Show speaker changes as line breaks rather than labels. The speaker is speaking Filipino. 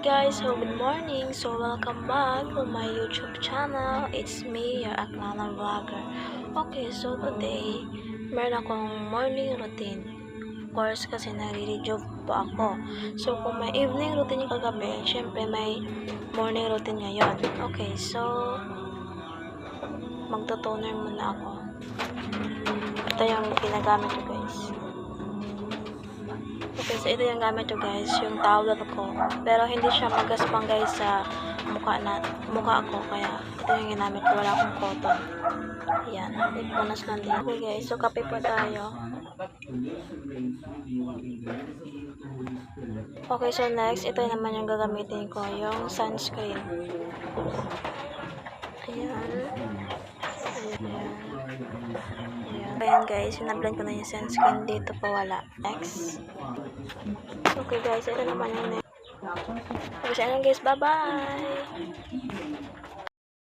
guys, so good morning. So welcome back to my YouTube channel. It's me, your Aklana Vlogger. Okay, so today, meron akong morning routine. Of course, kasi nare-rejuve po ako. So kung may evening routine yung kagabi, syempre may morning routine ngayon. Okay, so magto-toner muna ako. Ito yung ginagamit ko guys. Okay, so ito yung gamit ko guys, yung towel ko. Pero hindi siya magaspang guys sa mukha ko, kaya ito yung ginamit ko, wala akong cotton. Ayan, ipunas lang din. Okay guys, so kape po tayo. Okay, so next, ito naman yung gagamitin ko, yung sunscreen. Ayan. Ayan guys, sinablend ko na yung sunscreen dito pa wala. Next. Okay guys, ito naman yung next. Okay, so guys, bye-bye!